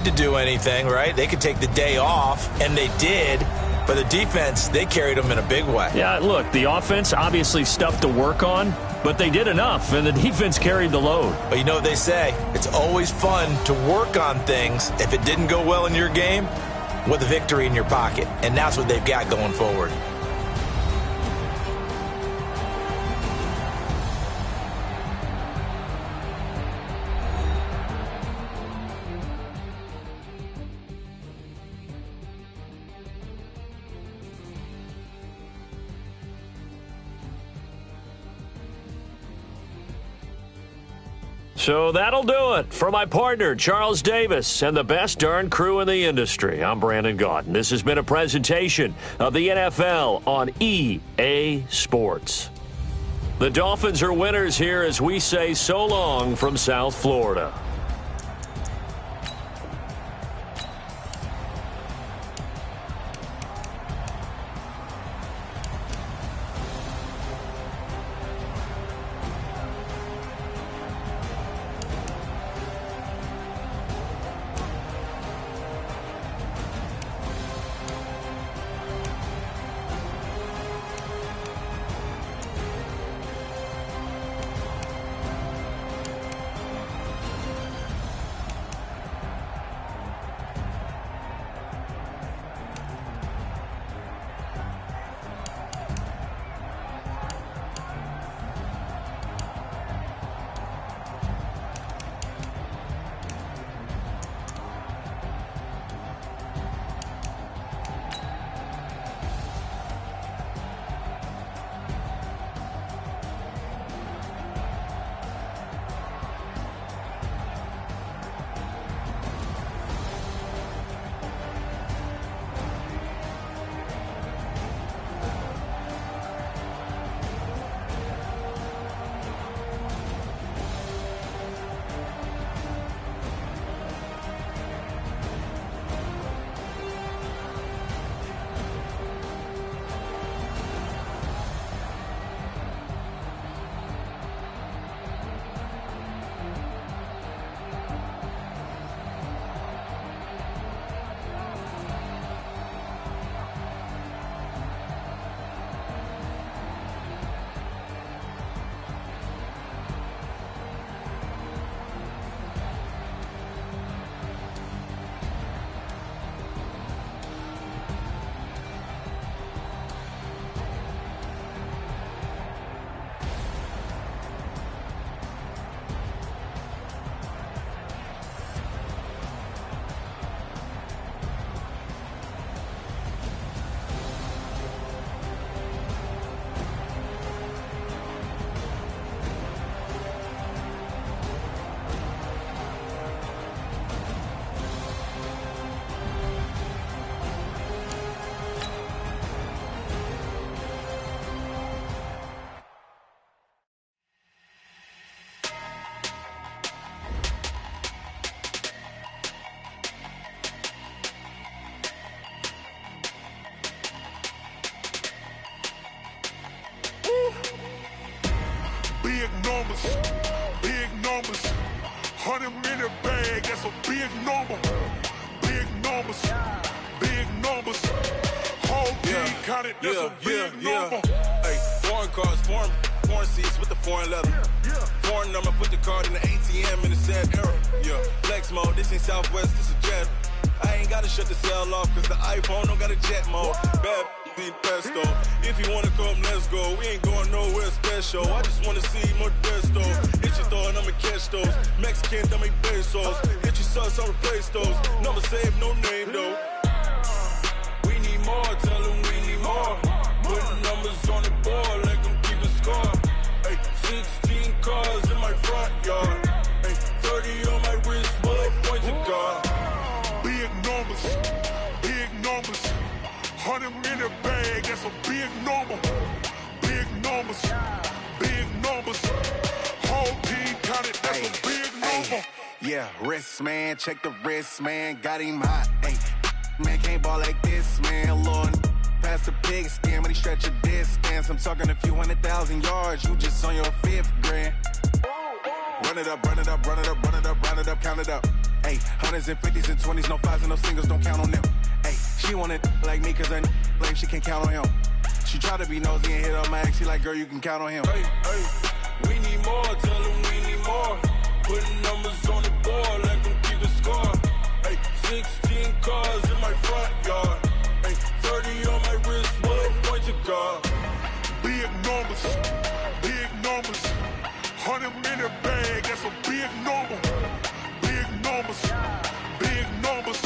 to do anything, right? They could take the day off, and they did. But the defense, they carried them in a big way. Yeah, look, the offense, obviously stuff to work on, but they did enough, and the defense carried the load. But you know what they say? It's always fun to work on things. If it didn't go well in your game, with a victory in your pocket. And that's what they've got going forward. So that'll do it for my partner, Charles Davis, and the best darn crew in the industry. I'm Brandon Gaudin. This has been a presentation of the NFL on EA Sports. The Dolphins are winners here as we say so long from South Florida. Big numbers, 100-minute bag, that's a big number. Big numbers, whole team counted, that's a big number. Hey, foreign cars, foreign seats with the foreign leather. Foreign number, put the card in the ATM in the sad era. Yeah, flex mode, this ain't Southwest, this a jet. I ain't gotta shut the cell off, cause the iPhone don't got a jet mode. Bad in pesto. If you wanna come, let's go. We ain't going nowhere special. I just wanna see Modesto. Hit your thought, I'ma catch those. Mexican, that make pesos. Hit your sus, I'll replace those. Number saved, no name though. We need more, tell them we need more. Putting numbers on the board, like them keep a score. Hey, 16 cars in my front yard. Hey, 30 on my wrist, bullet point to God. Big numbers, 100-minute bag, that's a big number. Big numbers, whole team counted, that's a big number. Yeah, wrist man, check the wrist man, got him hot. Ay, man can't ball like this, man. Lord, past the pig skin, but he stretch a distance. I'm talking a few 100,000 yards, you just on your 5th grand. Run it up, count it up. Hey, hundreds and fifties and 20s, no fives and no singles, don't count on them. Hey, she wanted like me cause her blame, she can't count on him. She try to be nosy and hit on my ex, she like, girl, you can count on him. Hey, we need more, tell them we need more. Putting numbers on the board, let them keep the score. Hey, 16 cars in my front yard. Hey, 30 on my wrist, one point to guard. Big numbers, 100 minute bag, that's a big number. Big numbers,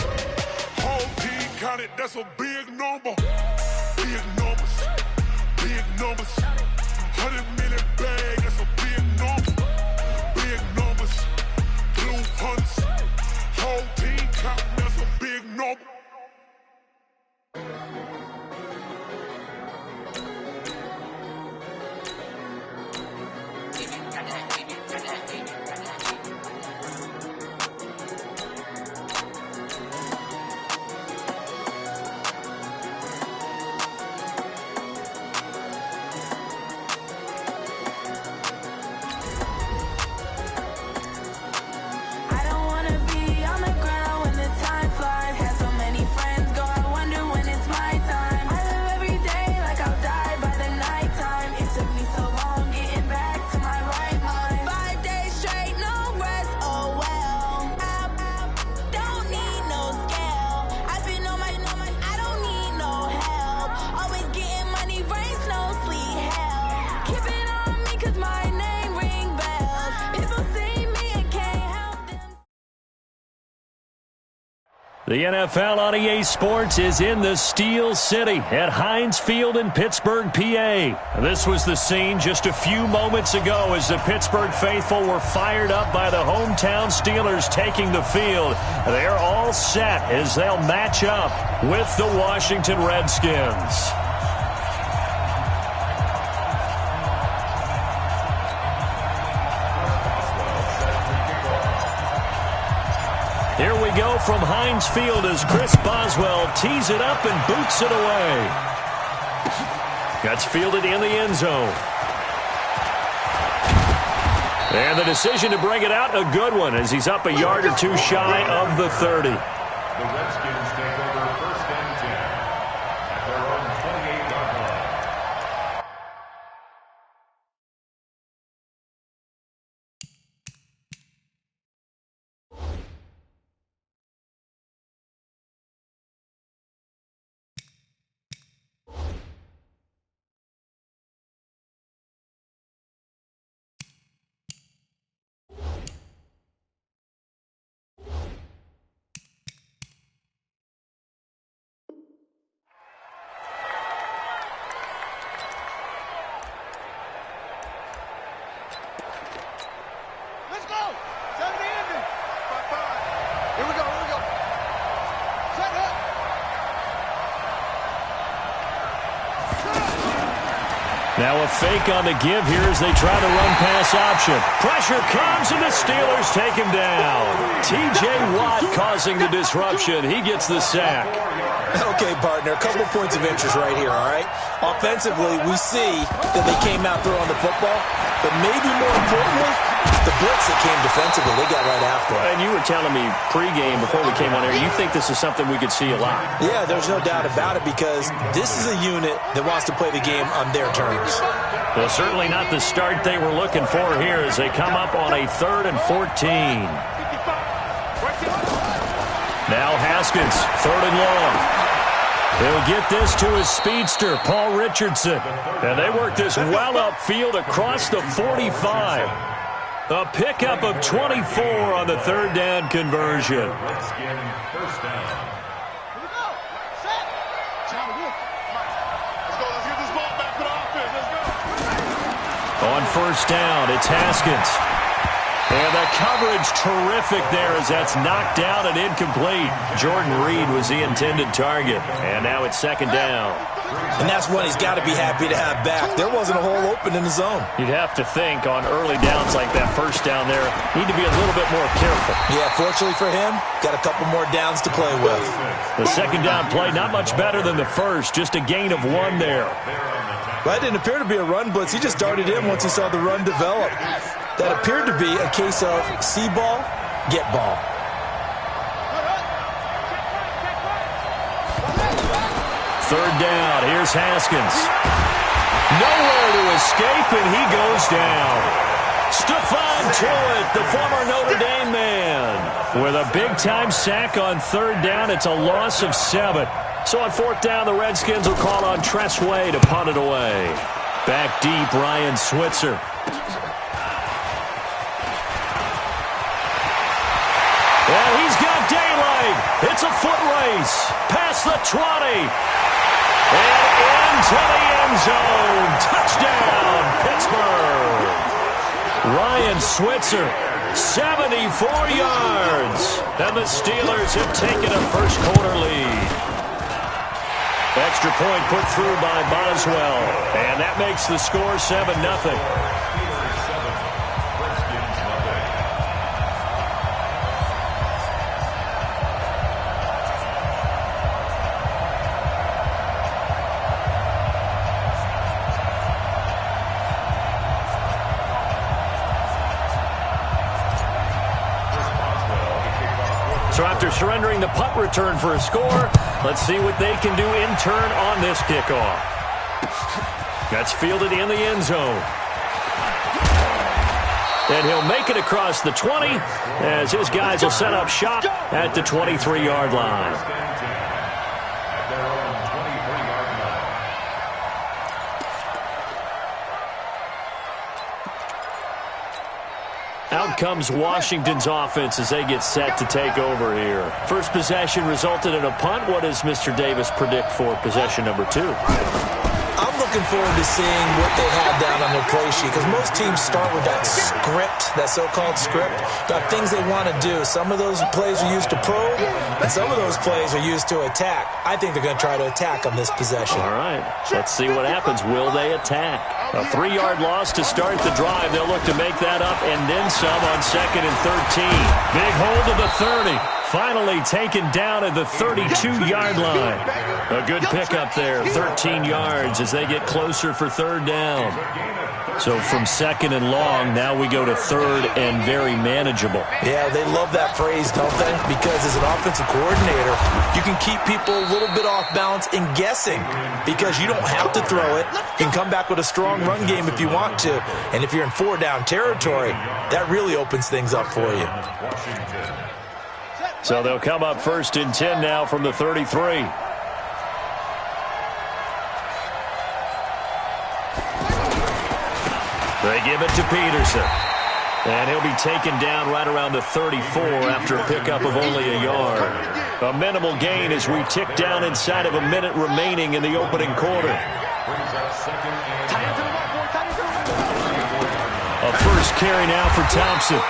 whole team counted, that's a big number. Big numbers, 100 minute bag, that's a big number. Big numbers, blue hunts, whole team counting, that's a big number. The NFL on EA Sports is in the Steel City at Heinz Field in Pittsburgh, PA. This was the scene just a few moments ago as the Pittsburgh faithful were fired up by the hometown Steelers taking the field. They're all set as they'll match up with the Washington Redskins. Here we go from Heinz Field as Chris Boswell tees it up and boots it away. That's fielded in the end zone. And the decision to bring it out, a good one, as he's up a yard or two shy of the 30. The Redskins take over first and 10 at their own 28-yard line. Now a fake on the give here as they try the run-pass option. Pressure comes, and the Steelers take him down. T.J. Watt causing the disruption. He gets the sack. Okay, partner, a couple points of interest right here, all right? Offensively, we see that they came out throwing the football, but maybe more importantly, the blitz that came defensively, they got right after it. And you were telling me pregame before we came on air, you think this is something we could see a lot. Yeah, there's no doubt about it because this is a unit that wants to play the game on their terms. Well, certainly not the start they were looking for here as they come up on a 3rd and 14. Now Haskins, 3rd and long. He'll get this to his speedster, Paul Richardson. And they work this well upfield across the 45. A pickup of 24 on the 3rd down conversion. Redskin first down. Here we go. Set. Let's get this ball back to the offense. Let's go. On 1st down, it's Haskins. And the coverage terrific there as that's knocked down and incomplete. Jordan Reed was the intended target. And now it's 2nd down. And that's one he's got to be happy to have back. There wasn't a hole open in the zone. You'd have to think on early downs like that 1st down there, need to be a little bit more careful. Yeah, fortunately for him, got a couple more downs to play with. The 2nd down play, not much better than the first, just a gain of 1 there. That didn't appear to be a run blitz. He just darted in once he saw the run develop. That appeared to be a case of see ball, get ball. Third down. Here's Haskins. Nowhere to escape, and he goes down. Stephon Tuitt, the former Notre Dame man, with a big-time sack on third down. It's a loss of 7. So on fourth down, the Redskins will call on Tress Way to punt it away. Back deep, Ryan Switzer. And he's got daylight. It's a foot race. Past the 20. And into the end zone. Touchdown, Pittsburgh. Ryan Switzer, 74 yards. And the Steelers have taken a first-quarter lead. Extra point put through by Boswell. And that makes the score 7-0. So after surrendering the punt return for a score, let's see what they can do in turn on this kickoff. That's fielded in the end zone. And he'll make it across the 20 as his guys will set up shop at the 23-yard line. Out comes Washington's offense as they get set to take over here. First possession resulted in a punt. What does Mr. Davis predict for possession number 2? I'm looking forward to seeing what they have down on their play sheet, because most teams start with that script, that so-called script, about things they want to do. Some of those plays are used to probe, and some of those plays are used to attack. I think they're going to try to attack on this possession. All right, let's see what happens. Will they attack? A 3-yard loss to start the drive. They'll look to make that up and then some on 2nd and 13. Big hold of the 30. Finally taken down at the 32-yard line. A good pickup there, 13 yards as they get closer for third down. So from 2nd and long, now we go to 3rd and very manageable. Yeah, they love that phrase, don't they? Because as an offensive coordinator, you can keep people a little bit off balance in guessing, because you don't have to throw it. You can come back with a strong run game if you want to. And if you're in 4-down territory, that really opens things up for you. So they'll come up 1st and 10 now from the 33. They give it to Peterson. And he'll be taken down right around the 34 after a pickup of only a yard. A minimal gain as we tick down inside of a minute remaining in the opening quarter. A first carry now for Thompson.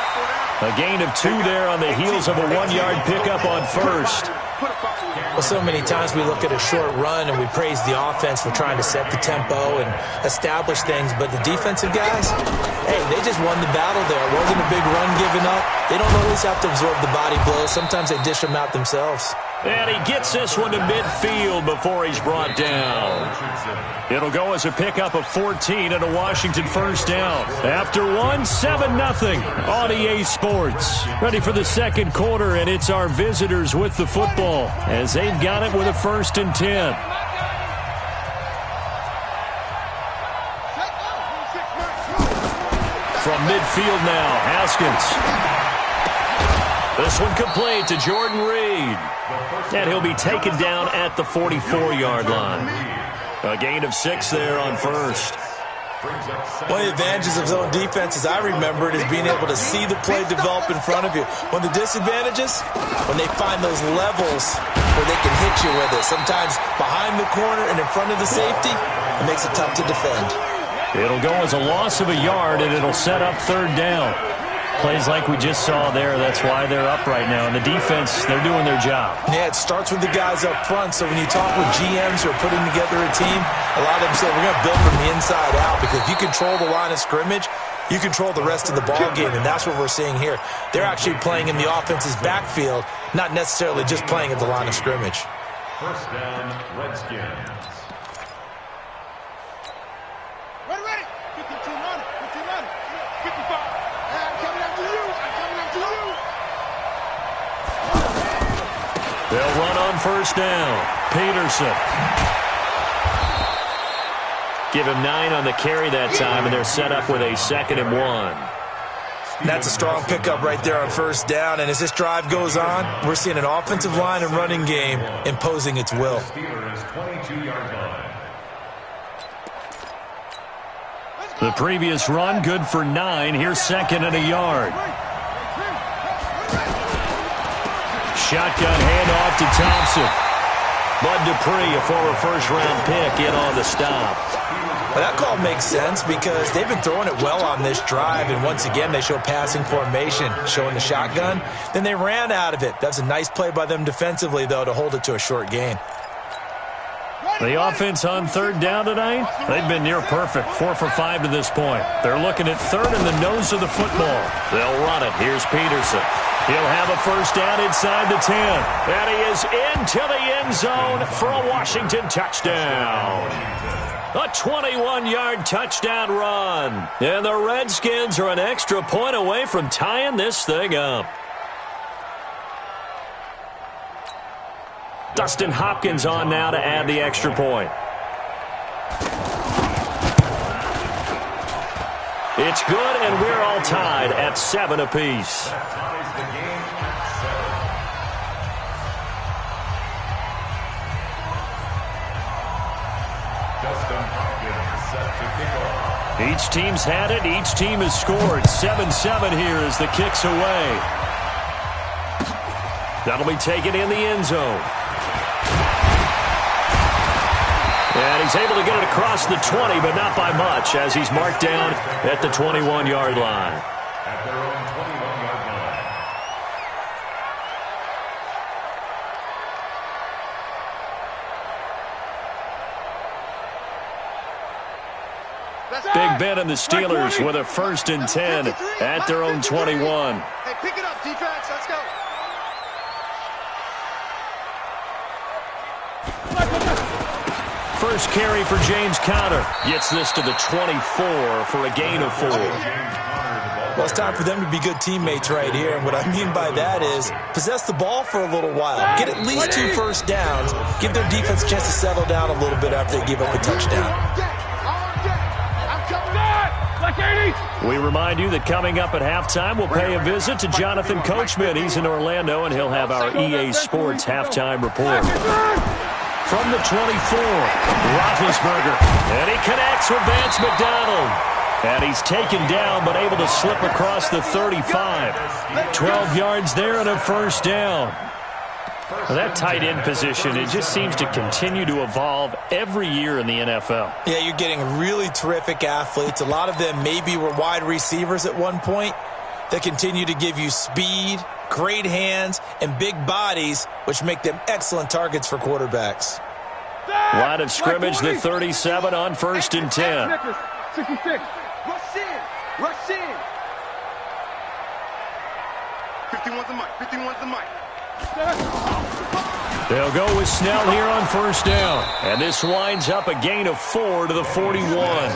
A gain of 2 there on the heels of a 1-yard pickup on first. Well, so many times we look at a short run and we praise the offense for trying to set the tempo and establish things, but the defensive guys, hey, they just won the battle there. It wasn't a big run given up. They don't always have to absorb the body blows. Sometimes they dish them out themselves. And he gets this one to midfield before he's brought down. It'll go as a pickup of 14 and a Washington first down. After 7-0 on EA Sports. Ready for the second quarter, and it's our visitors with the football as they've got it with a 1st and 10. From midfield now, Haskins. This one complete to Jordan Reed. And he'll be taken down at the 44-yard line. A gain of 6 there on first. One of the advantages of zone defenses, I remember it, is being able to see the play develop in front of you. One of the disadvantages, when they find those levels where they can hit you with it. Sometimes behind the corner and in front of the safety, it makes it tough to defend. It'll go as a loss of a yard, and it'll set up 3rd down. Plays like we just saw there, that's why they're up right now. And the defense, they're doing their job. Yeah, it starts with the guys up front. So when you talk with GMs who are putting together a team, a lot of them say, we're going to build from the inside out, because if you control the line of scrimmage, you control the rest of the ball game, and that's what we're seeing here. They're actually playing in the offense's backfield, not necessarily just playing at the line of scrimmage. First down, Redskins. Ready. 52 running. 55. I'm coming after you. They'll run on first down. Peterson. Give him 9 on the carry that time, and they're set up with a 2nd and 1. That's a strong pickup right there on first down, and as this drive goes on, we're seeing an offensive line and running game imposing its will. The previous run, good for 9. Here's 2nd and a yard. Shotgun handoff to Thompson. Bud Dupree, a former first-round pick, in on the stop. Well, that call makes sense because they've been throwing it well on this drive, and once again they show passing formation, showing the shotgun. Then they ran out of it. That's a nice play by them defensively, though, to hold it to a short gain. The offense on 3rd down tonight, they've been near perfect, 4 for 5 to this point. They're looking at 3rd and the nose of the football. They'll run it. Here's Peterson. He'll have a first down inside the 10. And he is into the end zone for a Washington touchdown. A 21-yard touchdown run. And the Redskins are an extra point away from tying this thing up. Dustin Hopkins on now to add the extra point. It's good, and we're all tied at 7 apiece. Each team's had it. Each team has scored. 7-7 here as the kick's away. That'll be taken in the end zone. And he's able to get it across the 20, but not by much, as he's marked down at the 21-yard line. At their own 21-yard line. Big Ben and the Steelers with a 1st and 10 at their own 21. Hey, pick it up, defense. Let's go. First carry for James Conner. Gets this to the 24 for a gain of 4. Well, it's time for them to be good teammates right here. And what I mean by that is possess the ball for a little while. Get at least 2 first downs. Give their defense a chance to settle down a little bit after they give up a touchdown. We remind you that coming up at halftime, we'll pay a visit to Jonathan Coachman. He's in Orlando, and he'll have our EA Sports halftime report. From the 24, Roethlisberger, and he connects with Vance McDonald. And he's taken down, but able to slip across the 35. 12 yards there and a first down. Well, that tight end position, it just seems to continue to evolve every year in the NFL. Yeah, you're getting really terrific athletes. A lot of them maybe were wide receivers at one point. They continue to give you speed, great hands, and big bodies, which make them excellent targets for quarterbacks. Line of scrimmage, the 37 on 1st and 10. 66. Rush in. Rush in. 51's the mic. 51's the mic. They'll go with Snell here on first down. And this winds up a gain of 4 to the 41.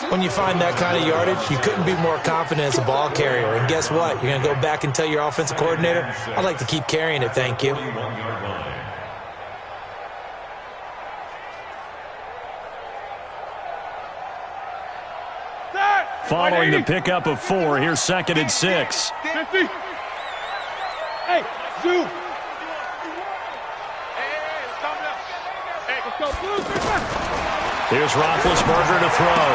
When you find that kind of yardage, you couldn't be more confident as a ball carrier. And guess what? You're going to go back and tell your offensive coordinator, I'd like to keep carrying it, thank you. Following the pickup of 4, here's 2nd and 6. 50. Hey, Zoo. Here's Roethlisberger to throw.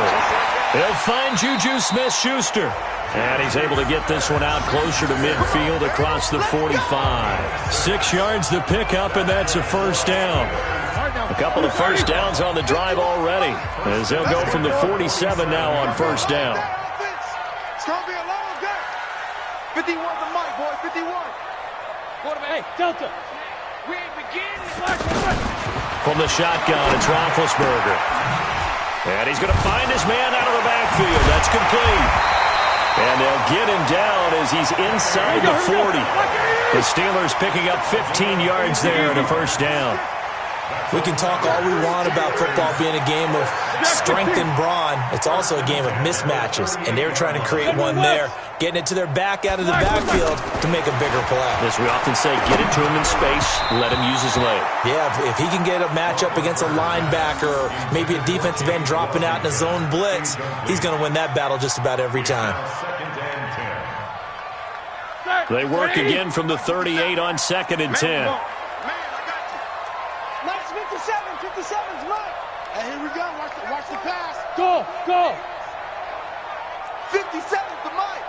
He'll find Juju Smith-Schuster. And he's able to get this one out closer to midfield across the 45. 6 yards the pickup, and that's a first down. A couple of first downs on the drive already, as they'll go from the 47 now on first down. It's going to be a long day. 51's the mic, boy. 51. Hey, Delta. We ain't beginning. From the shotgun, it's Roethlisberger. And he's going to find his man out of the backfield. That's complete. And they'll get him down as he's inside the 40. The Steelers picking up 15 yards there and a first down. We can talk all we want about football being a game of strength and brawn. It's also a game of mismatches, and they're trying to create one there, getting it to their back out of the backfield to make a bigger play. As we often say, get it to him in space, let him use his leg. Yeah, if he can get a matchup against a linebacker or maybe a defensive end dropping out in a zone blitz, he's going to win that battle just about every time. They work again from the 38 on 2nd and 10. Nice 57's right. And here we go. Watch the pass. Go. 57's the mic.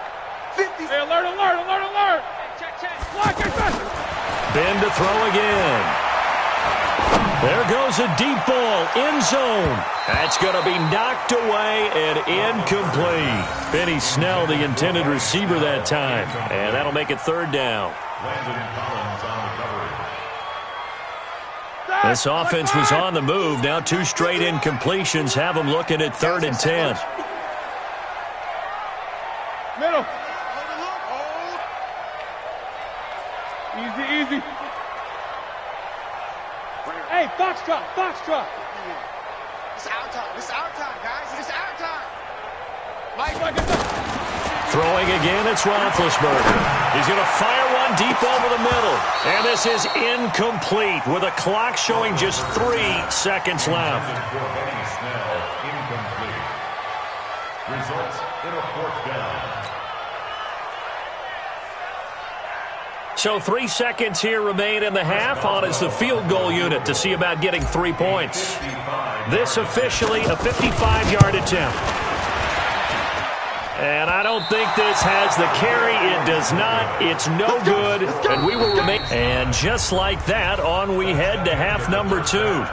50. Hey, alert. Check. Block it. Ben to throw again. There goes a deep ball, end zone. That's going to be knocked away and incomplete. Benny Snell, the intended receiver that time. And that'll make it 3rd down. This offense was on the move. Now 2 straight incompletions have them looking at 3rd and 10. Middle. Easy. Hey, Foxtrot. It's our time, guys. It's our time. Throwing again, it's Roethlisberger. He's going to fire one deep over the middle. And this is incomplete with a clock showing just 3 seconds left. Results in a 4th down. So 3 seconds here remain in the half on as the field goal unit to see about getting 3 points. This officially a 55-yard attempt. And I don't think this has the carry. It does not. It's no good. And we will remain. And just like that, on we head to half number 2.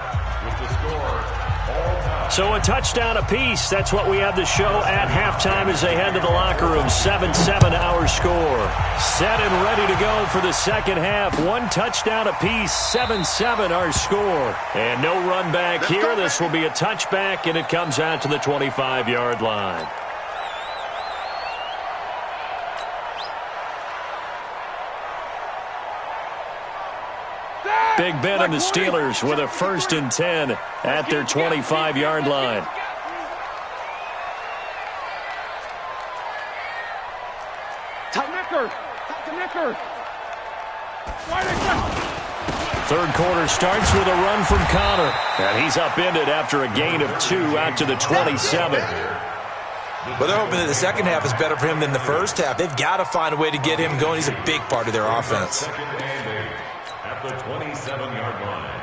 So a touchdown apiece. That's what we have to show at halftime as they head to the locker room. 7-7 our score. Set and ready to go for the second half. 1 touchdown apiece. 7-7 our score. And no run back here. This will be a touchback, and it comes out to the 25-yard line. Big Ben and the Steelers with a 1st and 10 at their 25-yard line. Third quarter starts with a run from Connor. And he's upended after a gain of 2 out to the 27. Well, they're hoping that the second half is better for him than the first half. They've got to find a way to get him going. He's a big part of their offense. At the 27-yard line.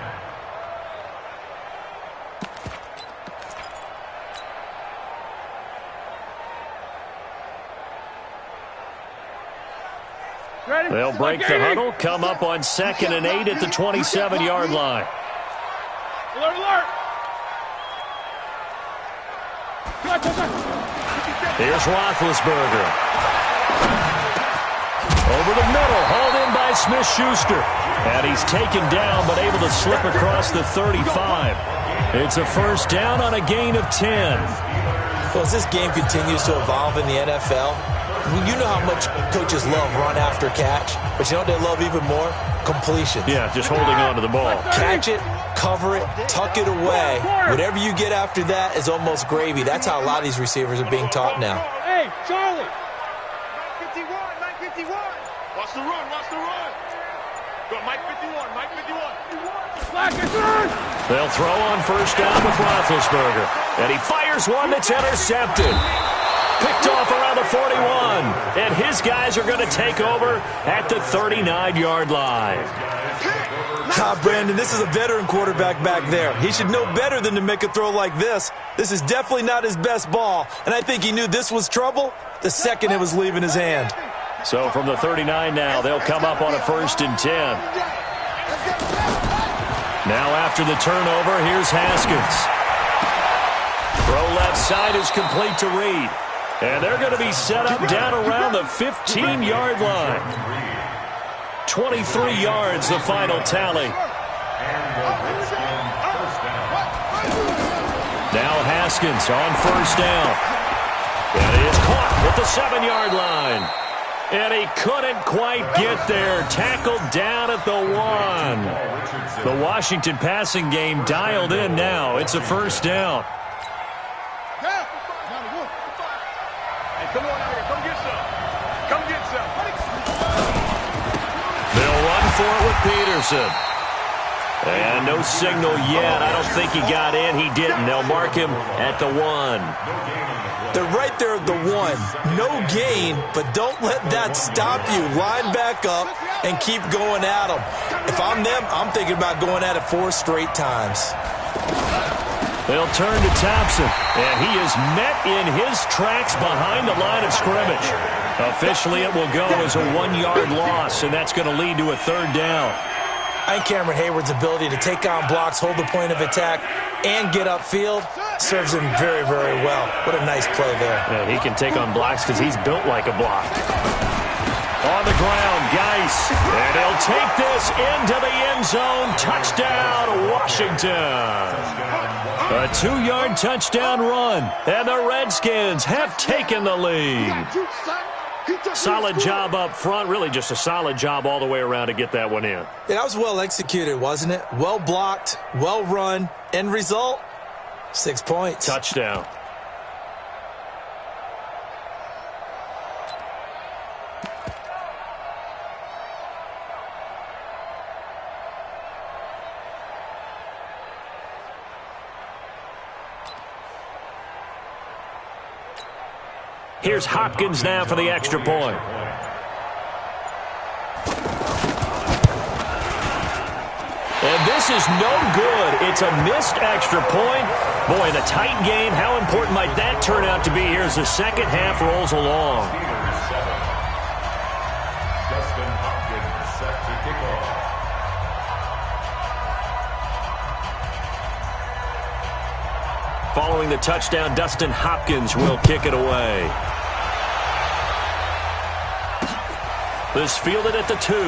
They'll break the huddle, come up on 2nd and 8 at the 27-yard line. Alert. Here's Roethlisberger. Over the middle, hauled in by Smith-Schuster. And he's taken down, but able to slip across the 35. It's a 1st down on a gain of 10. Well, as this game continues to evolve in the NFL, you know how much coaches love run after catch, but you know what they love even more? Completion. Yeah, just holding on to the ball. Catch it, cover it, tuck it away. Whatever you get after that is almost gravy. That's how a lot of these receivers are being taught now. Hey, Charlie. 951. Watch the run. Go, Mike 51. They'll throw on 1st down with Roethlisberger. And he fires one that's intercepted. Picked off around the 41. And his guys are going to take over at the 39-yard line. Brandon, this is a veteran quarterback back there. He should know better than to make a throw like this. This is definitely not his best ball. And I think he knew this was trouble the second it was leaving his hand. So from the 39 now, they'll come up on a 1st and 10. Now after the turnover, here's Haskins. Throw left side is complete to Reed. And they're going to be set up down around the 15-yard line. 23 yards, the final tally. Now Haskins on 1st down. And he is caught at the 7-yard line. And he couldn't quite get there. Tackled down at the 1. The Washington passing game dialed in now. It's a first down. Hey, come on out here. Come get some. Come get some. They'll run for it with Peterson. And no signal yet. I don't think he got in. He didn't. They'll mark him at the 1. They're right there at the 1. No gain, but don't let that stop you. Line back up and keep going at them. If I'm them, I'm thinking about going at it 4 straight times. They'll turn to Thompson, and he is met in his tracks behind the line of scrimmage. Officially, it will go as a 1-yard loss, and that's going to lead to a third down. I think Cameron Hayward's ability to take on blocks, hold the point of attack, and get upfield serves him very, very well. What a nice play there. Yeah, he can take on blocks because he's built like a block. On the ground, Geis, and he'll take this into the end zone. Touchdown, Washington. A 2-yard touchdown run, and the Redskins have taken the lead. Solid job up front, really just a solid job all the way around to get that one in. Yeah, that was well executed, wasn't it? Well blocked, well run. End result, 6 points. Touchdown. Here's Hopkins now for the extra point. And this is no good. It's a missed extra point. Boy, in a tight game, how important might that turn out to be here as the second half rolls along? Dustin Hopkins set to kick off. Following the touchdown, Dustin Hopkins will kick it away. This fielded at the 2. And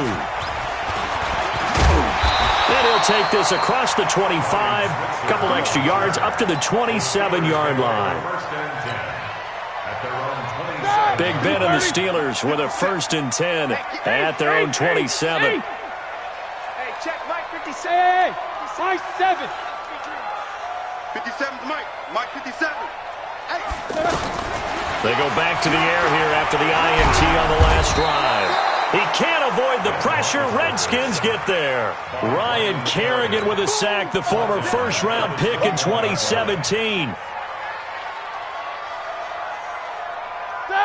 he'll take this across the 25. Couple extra yards up to the 27-yard line. Big Ben and the Steelers with a 1st and 10 at their own 27. Hey, check Mike 57. Mike 7. 57's Mike. Mike 57. They go back to the air here after the INT on the last drive. He can't avoid the pressure. Redskins get there. Ryan Kerrigan with a sack, the former first-round pick in 2017.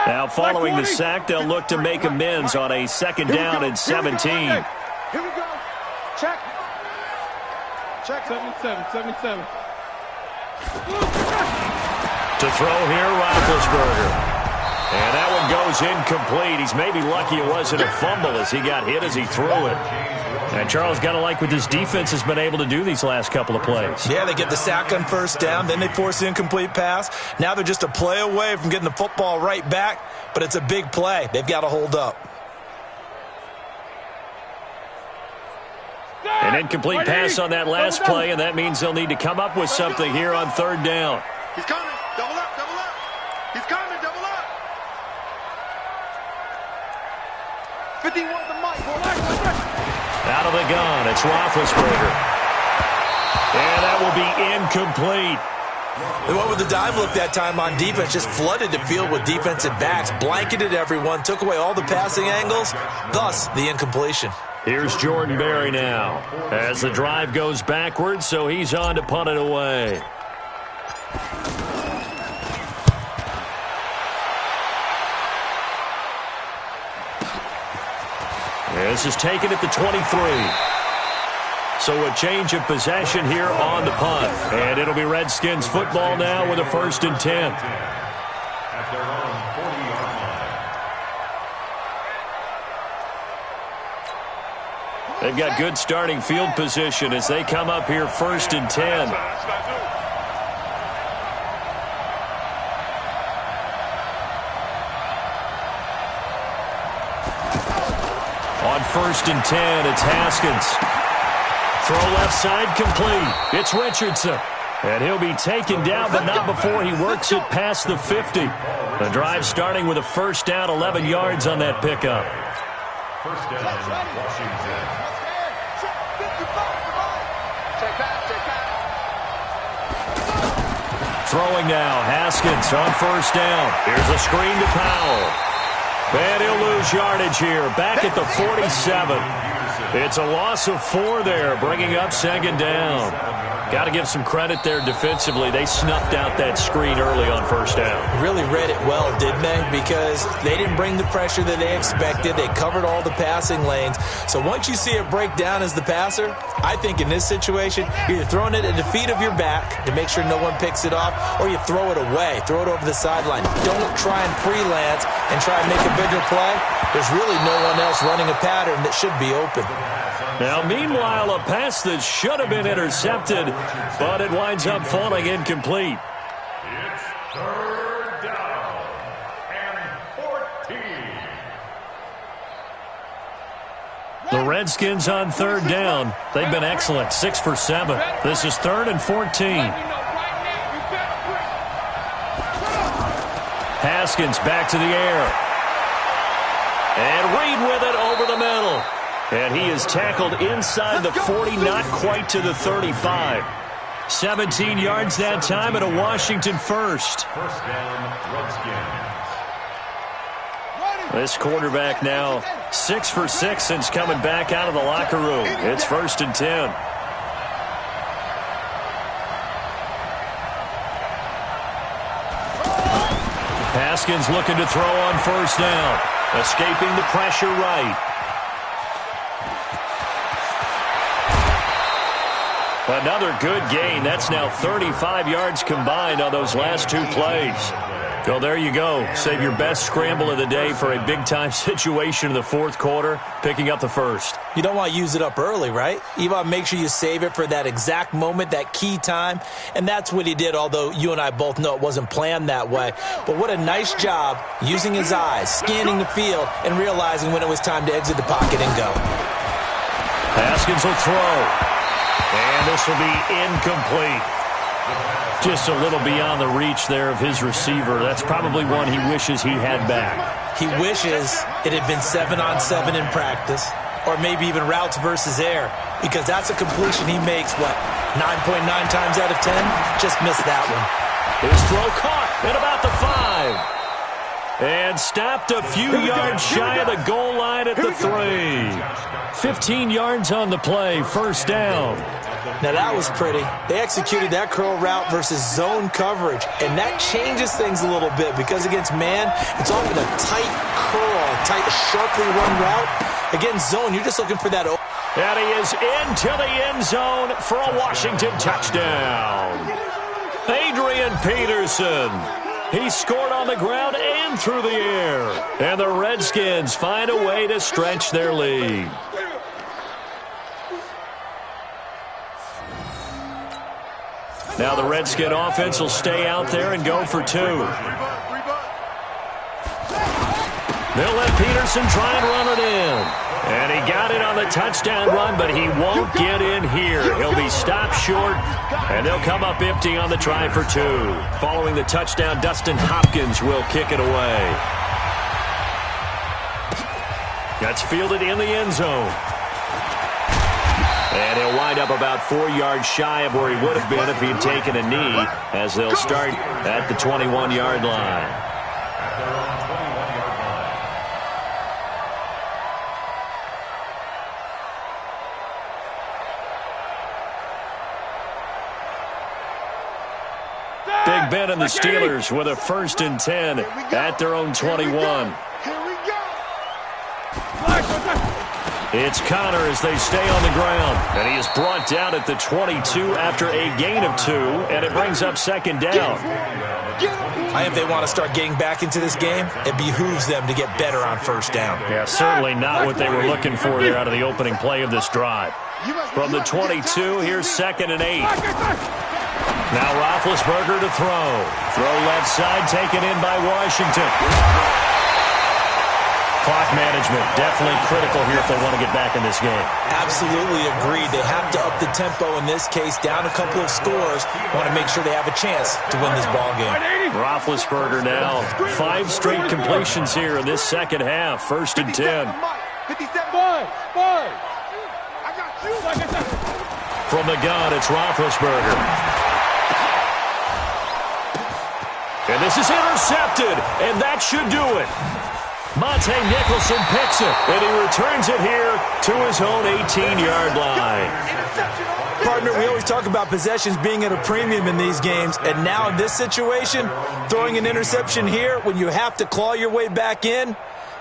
Now, following the sack, they'll look to make amends on a 2nd down and 17. Here we go. Check. Check 77. To throw here, Roethlisberger. And that one goes incomplete. He's maybe lucky it wasn't a fumble as he got hit as he threw it. And Charles, got to like what this defense has been able to do these last couple of plays. Yeah, they get the sack on 1st down, then they force the incomplete pass. Now they're just a play away from getting the football right back, but it's a big play. They've got to hold up. An incomplete pass on that last play, and that means they'll need to come up with something here on 3rd down. He's coming. Double up. He's coming. Double up. 51 the mic. Out of the gun, it's Roethlisberger. And that will be incomplete. They went with the dive look that time on defense, just flooded the field with defensive backs, blanketed everyone, took away all the passing angles, thus the incompletion. Here's Jordan Berry now as the drive goes backwards, so he's on to punt it away. This is taken at the 23. So a change of possession here on the punt. And it'll be Redskins football now with a 1st and 10. At their own 40-yard line. They've got good starting field position as they come up here 1st and 10. On 1st and 10, it's Haskins. Throw left side complete. It's Richardson. And he'll be taken down, but not before he works it past the 50. The drive starting with a first down, 11 yards on that pickup. First down, Washington. Throwing now, Haskins on first down. Here's a screen to Powell. And he'll lose yardage here, back at the 47. It's a loss of 4 there, bringing up second down. Got to give some credit there defensively. They snuffed out that screen early on first down. Really read it well, didn't they? Because they didn't bring the pressure that they expected. They covered all the passing lanes. So once you see it break down as the passer, I think in this situation, you're either throwing it at the feet of your back to make sure no one picks it off, or you throw it away, throw it over the sideline. Don't try and freelance and try and make a bigger play. There's really no one else running a pattern that should be open. Now, meanwhile, a pass that should have been intercepted, but it winds up falling incomplete. It's third down and 14. The Redskins on third down. They've been excellent, 6 for 7. This is 3rd and 14. Haskins back to the air. And Reed with it over the middle. And he is tackled inside the 40, not quite to the 35. 17 yards that time, and a Washington first. First down, Redskins. This quarterback now 6 for 6 since coming back out of the locker room. It's 1st and 10. Haskins looking to throw on first down. Escaping the pressure right. Another good gain. That's now 35 yards combined on those last 2 plays. Well, there you go. Save your best scramble of the day for a big-time situation in the 4th quarter, picking up the first. You don't want to use it up early, right? You want to make sure you save it for that exact moment, that key time. And that's what he did, although you and I both know it wasn't planned that way. But what a nice job using his eyes, scanning the field, and realizing when it was time to exit the pocket and go. Haskins will throw. And this will be incomplete. Just a little beyond the reach there of his receiver. That's probably one he wishes he had back. He wishes it had been 7-on-7 in practice, or maybe even routes versus air, because that's a completion he makes, 9.9 times out of 10? Just missed that one. His throw caught at about the 5. And stopped a few yards shy of the goal line at the 3. 15 yards on the play, first down. Now that was pretty. They executed that curl route versus zone coverage, and that changes things a little bit because against man, it's often a tight curl, tight, sharply run route. Against zone, you're just looking for that. And he is into the end zone for a Washington touchdown. Adrian Peterson. He scored on the ground and through the air. And the Redskins find a way to stretch their lead. Now the Redskin offense will stay out there and go for 2. They'll let Peterson try and run it in. And he got it on the touchdown run, but he won't get in here. He'll be stopped short, and they'll come up empty on the try for 2. Following the touchdown, Dustin Hopkins will kick it away. That's fielded in the end zone. And he'll wind up about 4 yards shy of where he would have been if he had taken a knee, as they'll start at the 21-yard line. Big Ben and the Steelers with a 1st and 10 at their own 21. It's Connor as they stay on the ground. And he is brought down at the 22 after a gain of 2, and it brings up second down. I think they want to start getting back into this game. It behooves them to get better on first down. Yeah, certainly not what they were looking for there out of the opening play of this drive. From the 22, here's 2nd and 8. Now Roethlisberger to throw. Throw left side, taken in by Washington. Clock management, definitely critical here if they want to get back in this game. Absolutely agreed. They have to up the tempo in this case, down a couple of scores. Want to make sure they have a chance to win this ball game. Roethlisberger now. 5 straight completions here in this second half. 1st and 10. 57. Five. I got you. From the gun, it's Roethlisberger. And this is intercepted, and that should do it. Monte Nicholson picks it, and he returns it here to his own 18-yard line. Partner, we always talk about possessions being at a premium in these games, and now in this situation, throwing an interception here when you have to claw your way back in,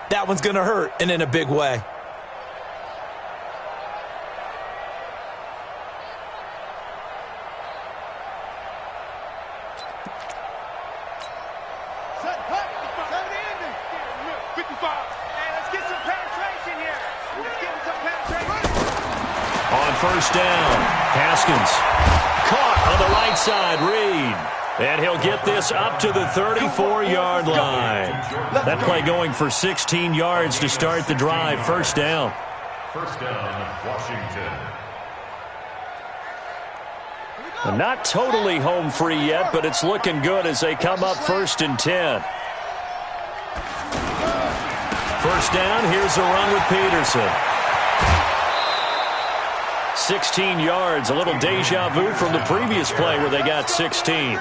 that one's going to hurt, and in a big way. First down, Haskins. Caught on the right side, Reed. And he'll get this up to the 34-yard line. That play going for 16 yards to start the drive. First down. First down, Washington. Not totally home free yet, but it's looking good as they come up 1st and 10. First down, here's a run with Peterson. 16 yards, a little deja vu from the previous play where they got 16.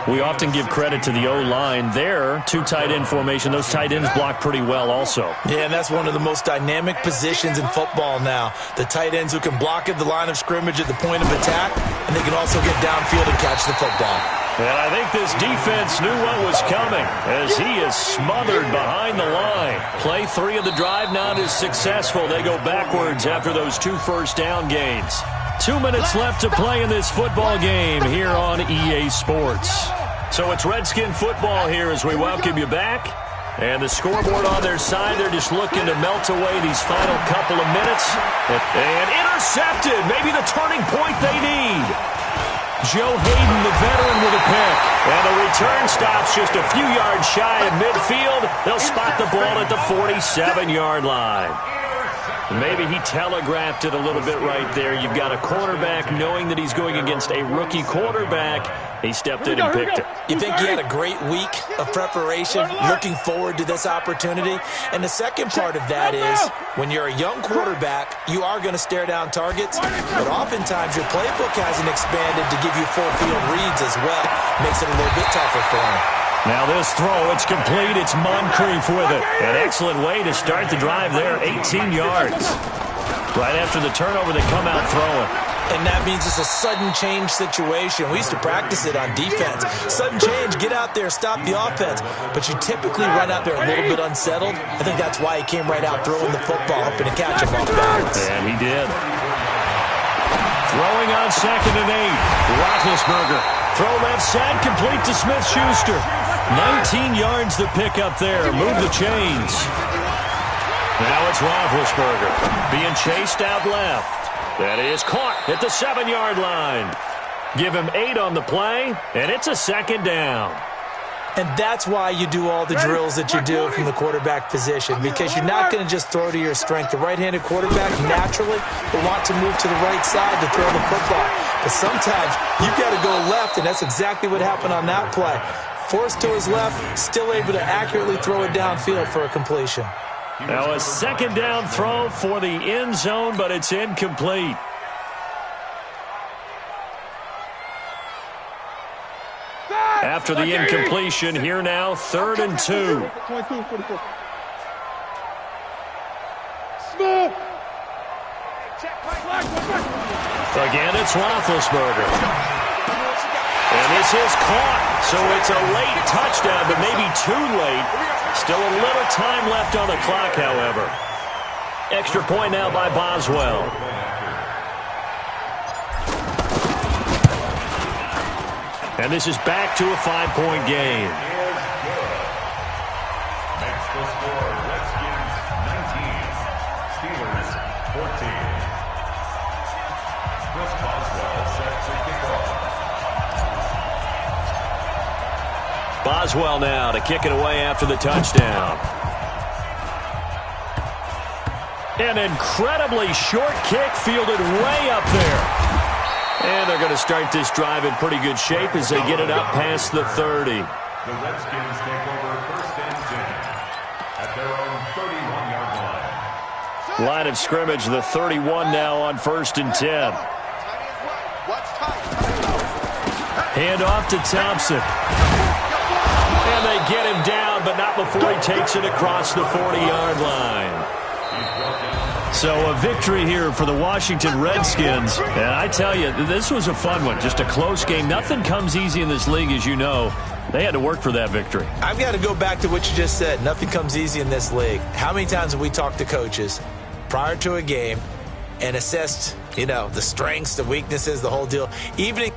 We often give credit to the O-line there. 2 tight end formation. Those tight ends block pretty well also. Yeah, and that's one of the most dynamic positions in football now. The tight ends who can block at the line of scrimmage at the point of attack, and they can also get downfield and catch the football. And I think this defense knew what was coming as he is smothered behind the line. Play 3 of the drive not as successful. They go backwards after those 2 first down gains. 2 minutes left to play in this football game here on EA Sports. So it's Redskin football here as we welcome you back. And the scoreboard on their side, they're just looking to melt away these final couple of minutes. And intercepted, maybe the turning point they need. Joe Hayden, the veteran, with a pick. And the return stops just a few yards shy of midfield. They'll spot the ball at the 47-yard line. Maybe he telegraphed it a little bit right there. You've got a cornerback knowing that he's going against a rookie quarterback. He stepped in and picked it. You think he had a great week of preparation, looking forward to this opportunity? And the second part of that is, when you're a young quarterback, you are going to stare down targets, but oftentimes your playbook hasn't expanded to give you full field reads as well. Makes it a little bit tougher for him. Now this throw, it's complete. It's Moncrief with it. An excellent way to start the drive there, 18 yards. Right after the turnover, they come out throwing. And that means it's a sudden change situation. We used to practice it on defense. Sudden change, get out there, stop the offense. But you typically run out there a little bit unsettled. I think that's why he came right out throwing the football, hoping to catch him off balance. And he did. Throwing on 2nd and 8. Roethlisberger. Throw left side, complete to Smith-Schuster. 19 yards to pick up there. Move the chains. Now it's Roethlisberger being chased out left. That is caught at the 7-yard line. Give him 8 on the play, and it's a second down. And that's why you do all the drills that you do from the quarterback position, because you're not going to just throw to your strength. The right-handed quarterback naturally will want to move to the right side to throw the football. But sometimes you've got to go left, and that's exactly what happened on that play. Forced to his left, still able to accurately throw it downfield for a completion. Now a second down throw for the end zone, but it's incomplete. After the incompletion, here now, 3rd and 2. Again, it's Roethlisberger. And this is caught. So it's a late touchdown, but maybe too late. Still a little time left on the clock, however. Extra point now by Boswell. And this is back to a 5-point game. Makes the score Redskins 19, Steelers 14. Chris Boswell set to kick off. Boswell now to kick it away after the touchdown. An incredibly short kick fielded way up there. And they're going to start this drive in pretty good shape as they get it up past the 30. The Redskins take over first and 10 at their own 31-yard line. Line of scrimmage, the 31 now on first and 10. Hand off to Thompson. And they get him down, but not before he takes it across the 40-yard line. So a victory here for the Washington Redskins. And I tell you, this was a fun one. Just a close game. Nothing comes easy in this league, as you know. They had to work for that victory. I've got to go back to what you just said. Nothing comes easy in this league. How many times have we talked to coaches prior to a game and assessed, the strengths, the weaknesses, the whole deal? Even